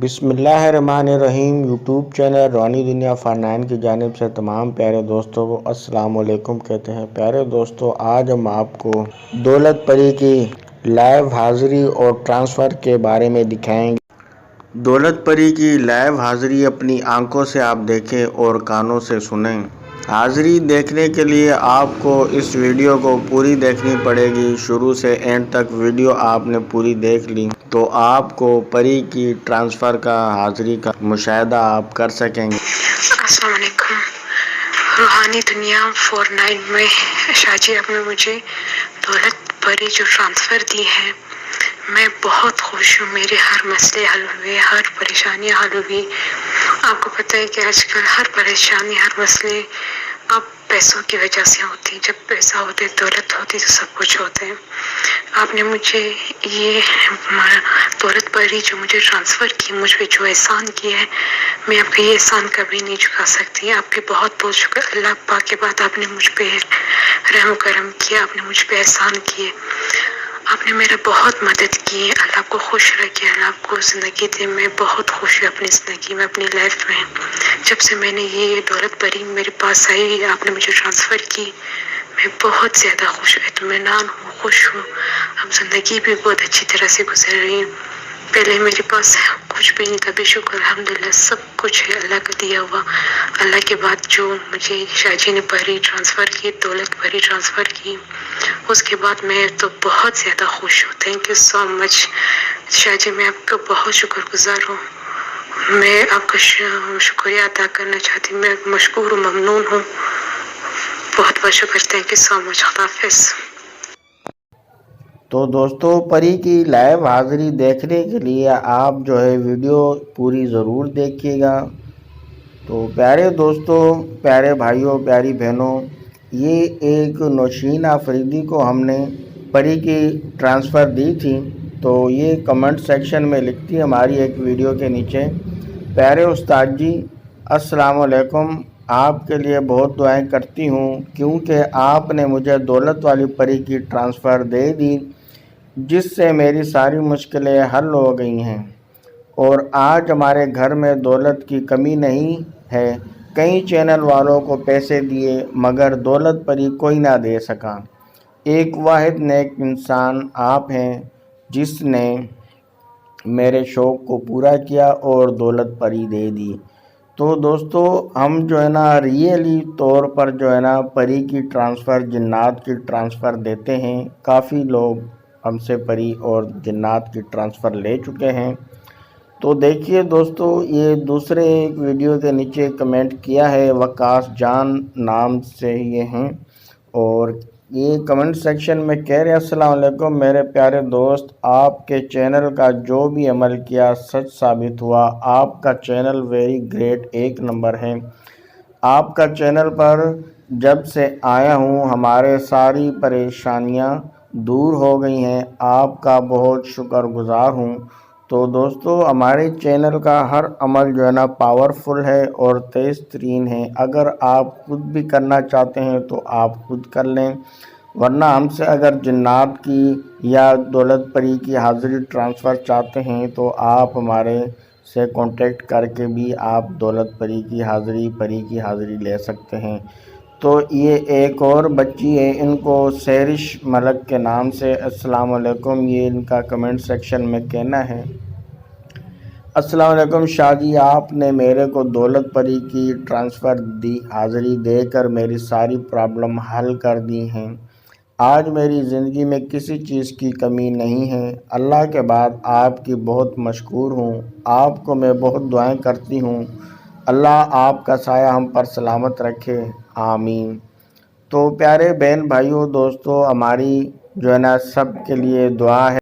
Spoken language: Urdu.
بسم اللہ الرحمن الرحیم۔ یوٹیوب چینل روحانی دنیا فار9 کی جانب سے تمام پیارے دوستوں کو السلام علیکم کہتے ہیں۔ پیارے دوستوں، آج ہم آپ کو دولت پری کی لائیو حاضری اور ٹرانسفر کے بارے میں دکھائیں گے۔ دولت پری کی لائیو حاضری اپنی آنکھوں سے آپ دیکھیں اور کانوں سے سنیں۔ حاضری دیکھنے کے لیے آپ کو اس ویڈیو کو پوری دیکھنی پڑے گی۔ شروع سے اینڈ تک ویڈیو آپ نے پوری دیکھ لی تو آپ کو پری کی ٹرانسفر کا حاضری کا مشاہدہ آپ کر سکیں گے۔ السلام علیکم۔ روحانی دنیا فار9 میں شاہ جی آپ نے مجھے دولت پری جو ٹرانسفر دی ہے، میں بہت خوش ہوں۔ میرے ہر مسئلے حل ہوئے، ہر پریشانی حل ہوئی۔ آپ کو پتہ ہے کہ آج کل ہر پریشانی، ہر مسئلے اب پیسوں کی وجہ سے ہوتی ہیں۔ جب پیسہ ہوتے، دولت ہوتی تو سب کچھ ہوتا ہے۔ آپ نے مجھے یہ دولت پری جو مجھے ٹرانسفر کی، مجھ پہ جو احسان کیا ہے، میں آپ کا یہ احسان کبھی نہیں چکا سکتی۔ آپ کے بہت بہت شکر۔ اللہ پاک کے بعد آپ نے مجھ پہ رحم و کرم کیا، آپ نے مجھ پہ احسان کیے، آپ نے میرا بہت مدد کی۔ اللہ آپ کو خوش رکھے، اللہ آپ کو زندگی دے۔ میں بہت خوش ہوں اپنی زندگی میں، اپنی لائف میں۔ جب سے میں نے یہ دولت پری میرے پاس آئی، آپ نے مجھے ٹرانسفر کی، میں بہت زیادہ خوش ہوں، اطمینان ہوں، خوش ہوں۔ اب زندگی بھی بہت اچھی طرح سے گزر رہی ہے۔ پہلے میرے پاس کچھ بھی نہیں تھا، بے شکر الحمدللہ سب کچھ ہے اللہ کا دیا ہوا۔ اللہ کے بعد جو مجھے شاہ جی نے پری ٹرانسفر کی، دولت پری ٹرانسفر کی، اس کے بعد میں تو بہت زیادہ خوش ہوں۔ تھینک یو سو مچ شاہ جی، میں آپ کا بہت شکر گزار ہوں۔ میں آپ کا شکریہ ادا کرنا چاہتی ہوں۔ میں مشکور و ممنون ہوں۔ بہت بہت شکر۔ تھینک یو سو مچ۔ خدا حافظ۔ تو دوستو، پری کی لائیو حاضری دیکھنے کے لیے آپ جو ہے ویڈیو پوری ضرور دیکھیے گا۔ تو پیارے دوستو، پیارے بھائیوں، پیاری بہنوں، یہ ایک نوشین آفریدی کو ہم نے پری کی ٹرانسفر دی تھی، تو یہ کمنٹ سیکشن میں لکھتی ہماری ایک ویڈیو کے نیچے، پیارے استاد جی السلام علیکم، آپ کے لیے بہت دعائیں کرتی ہوں کیونکہ آپ نے مجھے دولت والی پری کی ٹرانسفر دے دی، جس سے میری ساری مشکلیں حل ہو گئی ہیں اور آج ہمارے گھر میں دولت کی کمی نہیں ہے۔ کئی چینل والوں کو پیسے دیے مگر دولت پری کوئی نہ دے سکا۔ ایک واحد نیک انسان آپ ہیں جس نے میرے شوق کو پورا کیا اور دولت پری دے دی۔ تو دوستو، ہم جو ہے نا ریئلی طور پر جو ہے نا پری کی ٹرانسفر، جنات کی ٹرانسفر دیتے ہیں۔ کافی لوگ ہم سے پری اور جنات کی ٹرانسفر لے چکے ہیں۔ تو دیکھیے دوستو، یہ دوسرے ایک ویڈیو کے نیچے کمنٹ کیا ہے، وقاص جان نام سے یہ ہیں، اور یہ کمنٹ سیکشن میں کہہ رہے ہیں السلام علیکم میرے پیارے دوست، آپ کے چینل کا جو بھی عمل کیا سچ ثابت ہوا۔ آپ کا چینل ویری گریٹ، ایک نمبر ہے۔ آپ کا چینل پر جب سے آیا ہوں ہمارے ساری پریشانیاں دور ہو گئی ہیں، آپ کا بہت شکر گزار ہوں۔ تو دوستو، ہمارے چینل کا ہر عمل جو ہے نا پاورفل ہے اور تیز ترین ہے۔ اگر آپ خود بھی کرنا چاہتے ہیں تو آپ خود کر لیں، ورنہ ہم سے اگر جنات کی یا دولت پری کی حاضری ٹرانسفر چاہتے ہیں تو آپ ہمارے سے کانٹیکٹ کر کے بھی آپ دولت پری کی حاضری، پری کی حاضری لے سکتے ہیں۔ تو یہ ایک اور بچی ہے، ان کو سیرش ملک کے نام سے السلام علیکم، یہ ان کا کمنٹ سیکشن میں کہنا ہے، السلام علیکم شاہ جی، آپ نے میرے کو دولت پری کی ٹرانسفر دی، حاضری دے کر میری ساری پرابلم حل کر دی ہیں۔ آج میری زندگی میں کسی چیز کی کمی نہیں ہے۔ اللہ کے بعد آپ کی بہت مشکور ہوں۔ آپ کو میں بہت دعائیں کرتی ہوں، اللہ آپ کا سایہ ہم پر سلامت رکھے، آمین۔ تو پیارے بہن بھائیوں، دوستو، ہماری جو ہے نا سب کے لیے دعا ہے۔